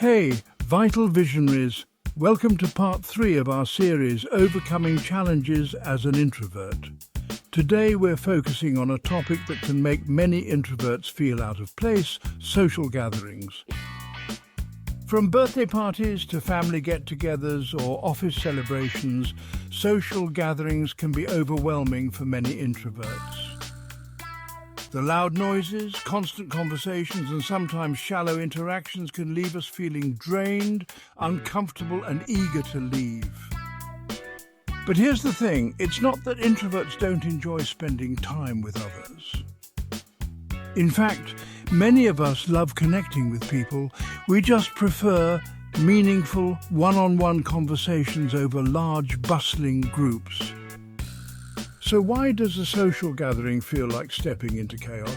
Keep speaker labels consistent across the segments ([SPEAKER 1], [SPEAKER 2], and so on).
[SPEAKER 1] Hey, Vital Visionaries! Welcome to part 3 of our series, Overcoming Challenges as an Introvert. Today we're focusing on a topic that can make many introverts feel out of place: social gatherings. From birthday parties to family get-togethers or office celebrations, social gatherings can be overwhelming for many introverts. The loud noises, constant conversations, and sometimes shallow interactions can leave us feeling drained, uncomfortable, and eager to leave. But here's the thing, it's not that introverts don't enjoy spending time with others. In fact, many of us love connecting with people. We just prefer meaningful, one-on-one conversations over large, bustling groups. So why does a social gathering feel like stepping into chaos?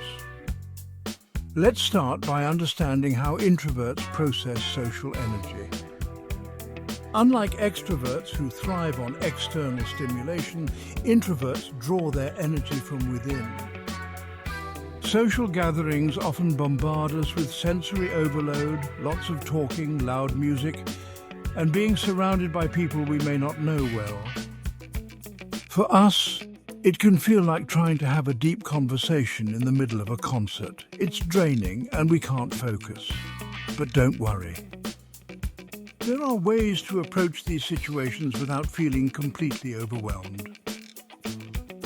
[SPEAKER 1] Let's start by understanding how introverts process social energy. Unlike extroverts who thrive on external stimulation, introverts draw their energy from within. Social gatherings often bombard us with sensory overload, lots of talking, loud music, and being surrounded by people we may not know well. For us, it can feel like trying to have a deep conversation in the middle of a concert. It's draining and we can't focus. But don't worry. There are ways to approach these situations without feeling completely overwhelmed.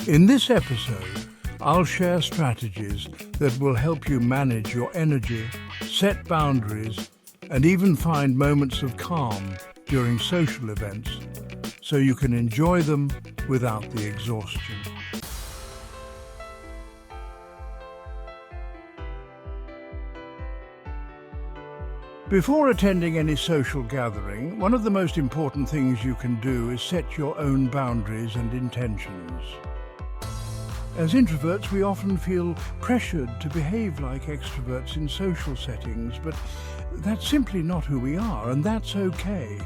[SPEAKER 1] In this episode, I'll share strategies that will help you manage your energy, set boundaries, and even find moments of calm during social events so you can enjoy them without the exhaustion. Before attending any social gathering, one of the most important things you can do is set your own boundaries and intentions. As introverts, we often feel pressured to behave like extroverts in social settings, but that's simply not who we are, and that's okay.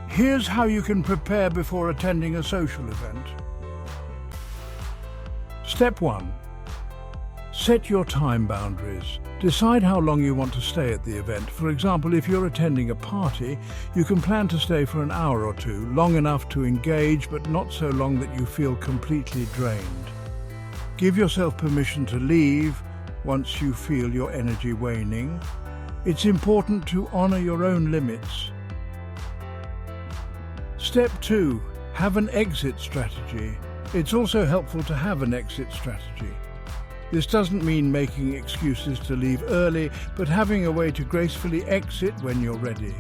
[SPEAKER 1] Here's how you can prepare before attending a social event. Step 1. Set your time boundaries. Decide how long you want to stay at the event. For example, if you're attending a party, you can plan to stay for an hour or two, long enough to engage, but not so long that you feel completely drained. Give yourself permission to leave once you feel your energy waning. It's important to honor your own limits. Step 2. Have an exit strategy. It's also helpful to have an exit strategy. This doesn't mean making excuses to leave early, but having a way to gracefully exit when you're ready.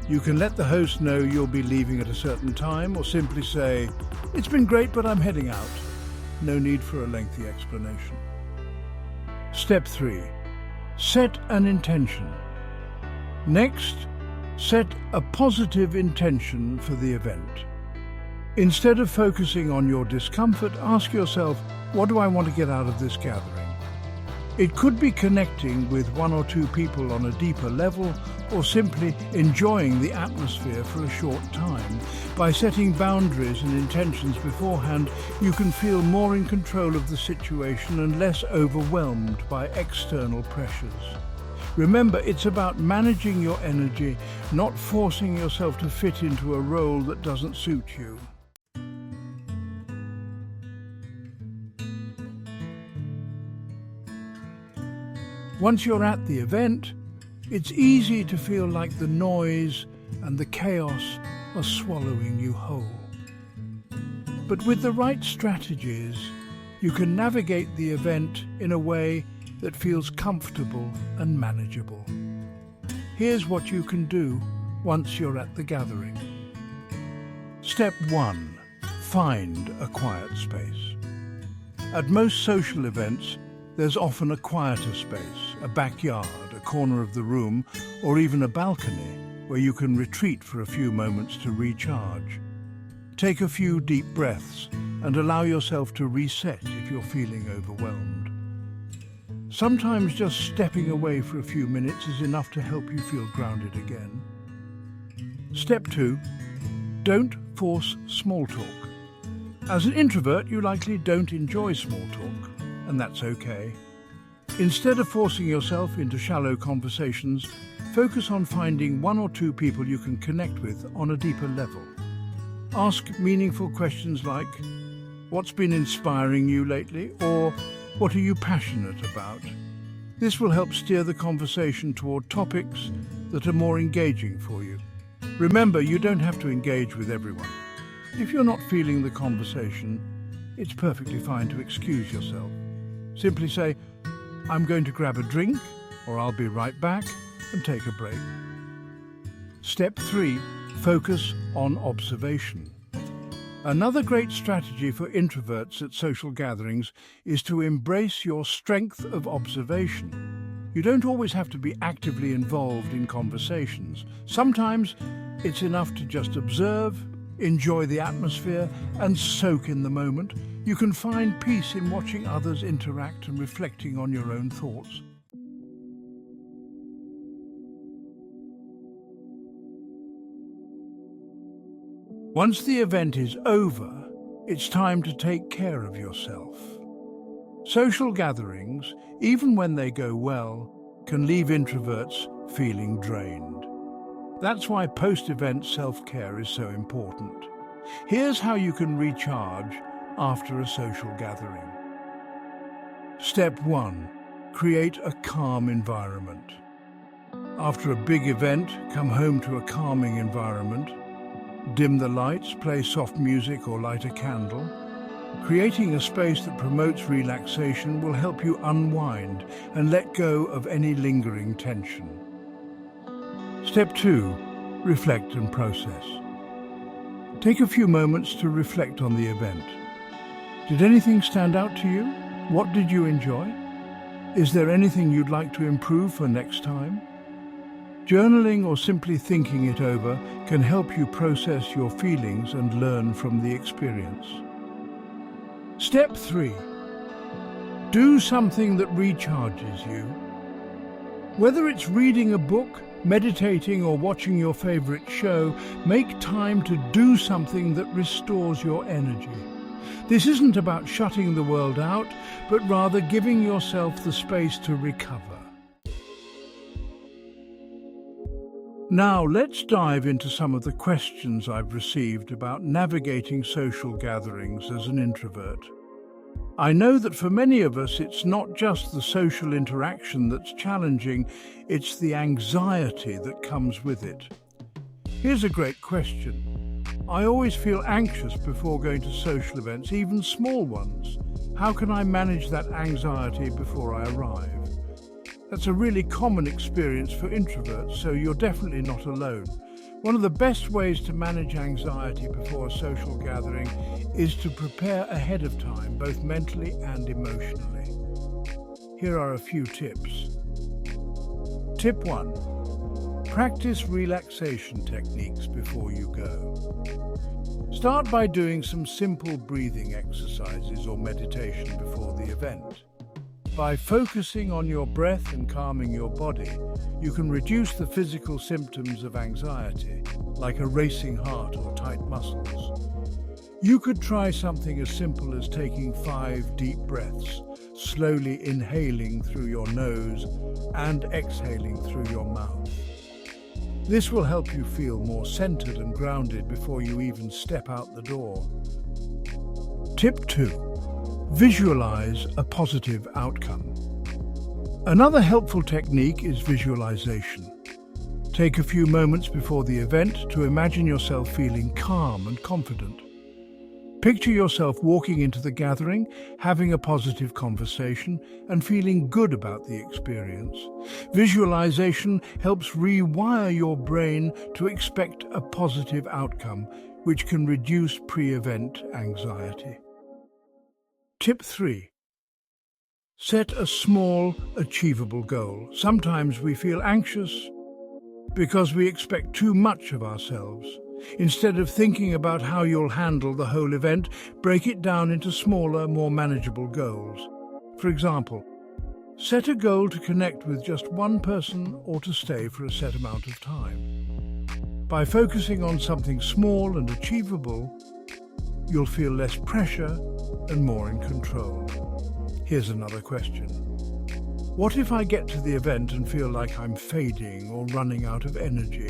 [SPEAKER 1] You can let the host know you'll be leaving at a certain time, or simply say, "It's been great, but I'm heading out." No need for a lengthy explanation. Step 3. Set an intention. Next, set a positive intention for the event. Instead of focusing on your discomfort, ask yourself, what do I want to get out of this gathering? It could be connecting with one or two people on a deeper level, or simply enjoying the atmosphere for a short time. By setting boundaries and intentions beforehand, you can feel more in control of the situation and less overwhelmed by external pressures. Remember, it's about managing your energy, not forcing yourself to fit into a role that doesn't suit you. Once you're at the event, it's easy to feel like the noise and the chaos are swallowing you whole. But with the right strategies, you can navigate the event in a way that feels comfortable and manageable. Here's what you can do once you're at the gathering. Step 1. Find a quiet space. At most social events, there's often a quieter space, a backyard, a corner of the room, or even a balcony where you can retreat for a few moments to recharge. Take a few deep breaths and allow yourself to reset if you're feeling overwhelmed. Sometimes just stepping away for a few minutes is enough to help you feel grounded again. Step 2. Don't force small talk. As an introvert, you likely don't enjoy small talk, and that's okay. Instead of forcing yourself into shallow conversations, focus on finding one or two people you can connect with on a deeper level. Ask meaningful questions like, what's been inspiring you lately? Or what are you passionate about? This will help steer the conversation toward topics that are more engaging for you. Remember, you don't have to engage with everyone. If you're not feeling the conversation, it's perfectly fine to excuse yourself. Simply say, I'm going to grab a drink, or I'll be right back, and take a break. Step 3. Focus on observation. Another great strategy for introverts at social gatherings is to embrace your strength of observation. You don't always have to be actively involved in conversations. Sometimes it's enough to just observe, enjoy the atmosphere, and soak in the moment. You can find peace in watching others interact and reflecting on your own thoughts. Once the event is over, it's time to take care of yourself. Social gatherings, even when they go well, can leave introverts feeling drained. That's why post-event self-care is so important. Here's how you can recharge after a social gathering. Step 1. Create a calm environment. After a big event, come home to a calming environment. Dim the lights, play soft music or light a candle. Creating a space that promotes relaxation will help you unwind and let go of any lingering tension. Step 2. Reflect and process. Take a few moments to reflect on the event. Did anything stand out to you? What did you enjoy? Is there anything you'd like to improve for next time? Journaling or simply thinking it over can help you process your feelings and learn from the experience. Step 3. Do something that recharges you. Whether it's reading a book, meditating, or watching your favorite show, make time to do something that restores your energy. This isn't about shutting the world out, but rather giving yourself the space to recover. Now let's dive into some of the questions I've received about navigating social gatherings as an introvert. I know that for many of us it's not just the social interaction that's challenging, it's the anxiety that comes with it. Here's a great question. I always feel anxious before going to social events, even small ones. How can I manage that anxiety before I arrive? That's a really common experience for introverts, so you're definitely not alone. One of the best ways to manage anxiety before a social gathering is to prepare ahead of time, both mentally and emotionally. Here are a few tips. Tip 1. Practice relaxation techniques before you go. Start by doing some simple breathing exercises or meditation before the event. By focusing on your breath and calming your body, you can reduce the physical symptoms of anxiety, like a racing heart or tight muscles. You could try something as simple as taking 5 deep breaths, slowly inhaling through your nose and exhaling through your mouth. This will help you feel more centered and grounded before you even step out the door. Tip 2. Visualize a positive outcome. Another helpful technique is visualization. Take a few moments before the event to imagine yourself feeling calm and confident. Picture yourself walking into the gathering, having a positive conversation, and feeling good about the experience. Visualization helps rewire your brain to expect a positive outcome, which can reduce pre-event anxiety. Tip 3. Set a small, achievable goal. Sometimes we feel anxious because we expect too much of ourselves. Instead of thinking about how you'll handle the whole event, break it down into smaller, more manageable goals. For example, set a goal to connect with just one person or to stay for a set amount of time. By focusing on something small and achievable, you'll feel less pressure and more in control. Here's another question. What if I get to the event and feel like I'm fading or running out of energy?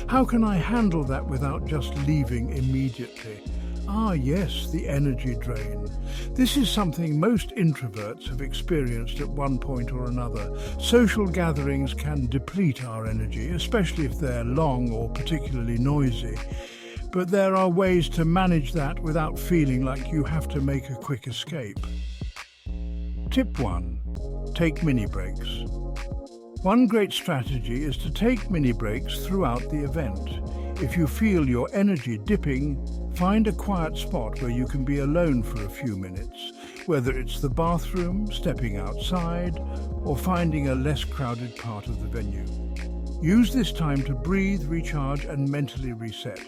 [SPEAKER 1] How can I handle that without just leaving immediately? Ah, yes, the energy drain. This is something most introverts have experienced at one point or another. Social gatherings can deplete our energy, especially if they're long or particularly noisy. But there are ways to manage that without feeling like you have to make a quick escape. Tip 1. Take mini breaks. One great strategy is to take mini breaks throughout the event. If you feel your energy dipping, find a quiet spot where you can be alone for a few minutes, whether it's the bathroom, stepping outside, or finding a less crowded part of the venue. Use this time to breathe, recharge, and mentally reset.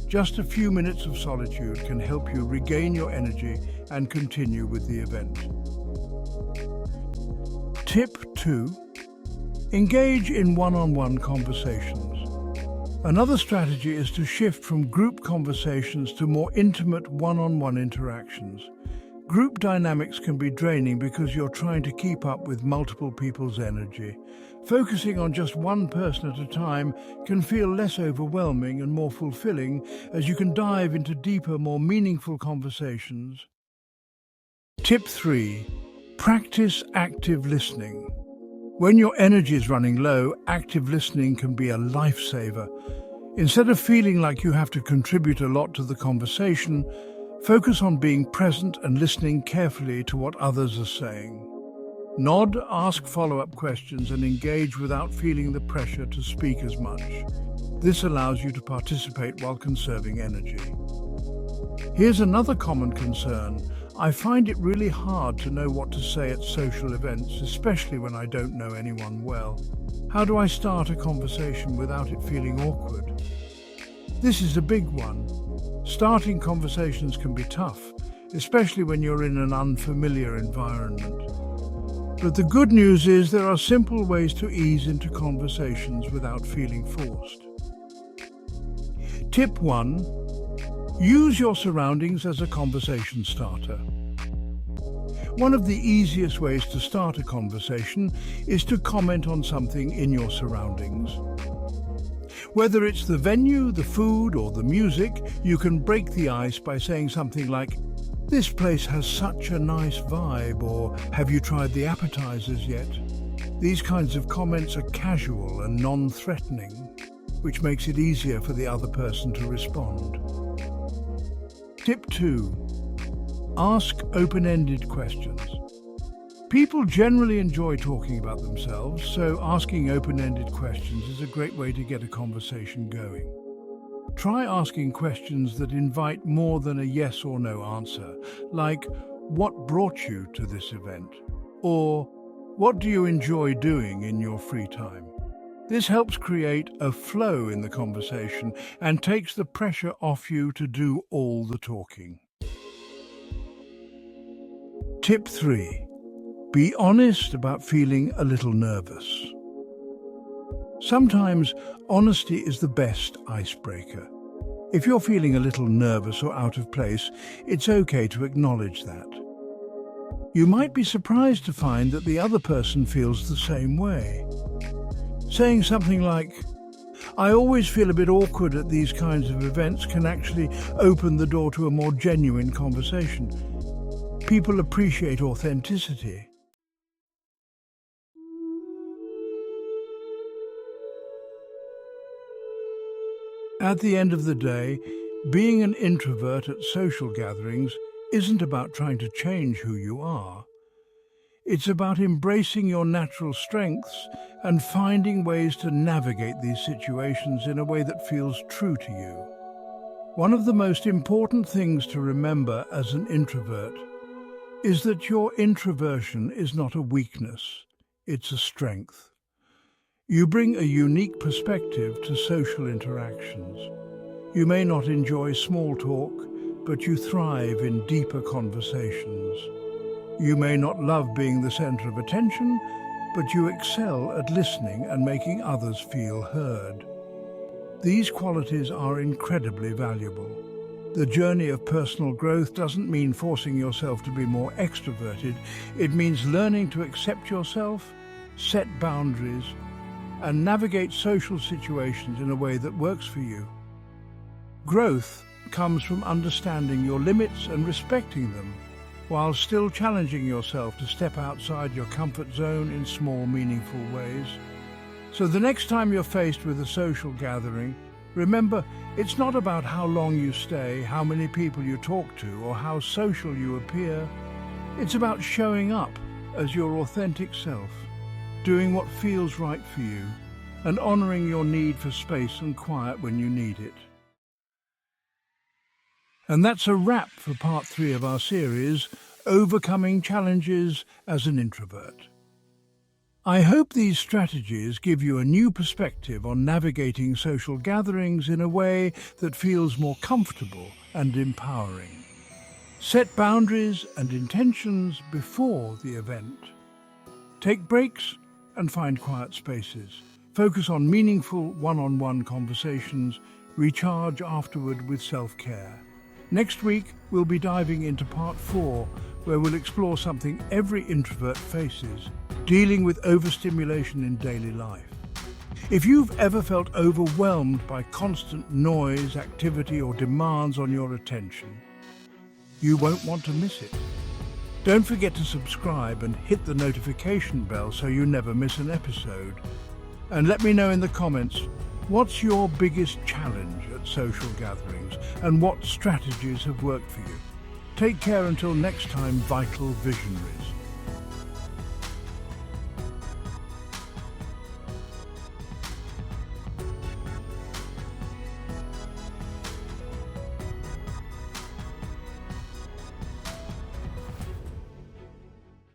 [SPEAKER 1] Just a few minutes of solitude can help you regain your energy and continue with the event. Tip 2. Engage in one-on-one conversations. Another strategy is to shift from group conversations to more intimate one-on-one interactions. Group dynamics can be draining because you're trying to keep up with multiple people's energy. Focusing on just one person at a time can feel less overwhelming and more fulfilling as you can dive into deeper, more meaningful conversations. Tip 3. Practice active listening. When your energy is running low, active listening can be a lifesaver. Instead of feeling like you have to contribute a lot to the conversation, focus on being present and listening carefully to what others are saying. Nod, ask follow-up questions, and engage without feeling the pressure to speak as much. This allows you to participate while conserving energy. Here's another common concern. I find it really hard to know what to say at social events, especially when I don't know anyone well. How do I start a conversation without it feeling awkward? This is a big one. Starting conversations can be tough, especially when you're in an unfamiliar environment. But the good news is there are simple ways to ease into conversations without feeling forced. Tip 1. Use your surroundings as a conversation starter. One of the easiest ways to start a conversation is to comment on something in your surroundings. Whether it's the venue, the food, or the music, you can break the ice by saying something like, "This place has such a nice vibe," or "Have you tried the appetizers yet?" These kinds of comments are casual and non-threatening, which makes it easier for the other person to respond. Tip 2. Ask open-ended questions. People generally enjoy talking about themselves, so asking open-ended questions is a great way to get a conversation going. Try asking questions that invite more than a yes or no answer, like, "What brought you to this event?" or "What do you enjoy doing in your free time?" This helps create a flow in the conversation and takes the pressure off you to do all the talking. Tip 3. Be honest about feeling a little nervous. Sometimes honesty is the best icebreaker. If you're feeling a little nervous or out of place, it's okay to acknowledge that. You might be surprised to find that the other person feels the same way. Saying something like, "I always feel a bit awkward at these kinds of events," can actually open the door to a more genuine conversation. People appreciate authenticity. At the end of the day, being an introvert at social gatherings isn't about trying to change who you are. It's about embracing your natural strengths and finding ways to navigate these situations in a way that feels true to you. One of the most important things to remember as an introvert is that your introversion is not a weakness, it's a strength. You bring a unique perspective to social interactions. You may not enjoy small talk, but you thrive in deeper conversations. You may not love being the center of attention, but you excel at listening and making others feel heard. These qualities are incredibly valuable. The journey of personal growth doesn't mean forcing yourself to be more extroverted. It means learning to accept yourself set boundaries, and navigate social situations in a way that works for you. Growth comes from understanding your limits and respecting them, while still challenging yourself to step outside your comfort zone in small, meaningful ways. So the next time you're faced with a social gathering, remember, it's not about how long you stay, how many people you talk to, or how social you appear. It's about showing up as your authentic self, doing what feels right for you, and honoring your need for space and quiet when you need it. And that's a wrap for part 3 of our series, Overcoming Challenges as an Introvert. I hope these strategies give you a new perspective on navigating social gatherings in a way that feels more comfortable and empowering. Set boundaries and intentions before the event. Take breaks and find quiet spaces. Focus on meaningful one-on-one conversations. Recharge afterward with self-care. Next week, we'll be diving into part 4, where we'll explore something every introvert faces, dealing with overstimulation in daily life. If you've ever felt overwhelmed by constant noise, activity, or demands on your attention, you won't want to miss it. Don't forget to subscribe and hit the notification bell so you never miss an episode. And let me know in the comments, what's your biggest challenge at social gatherings and what strategies have worked for you? Take care until next time, vital visionaries.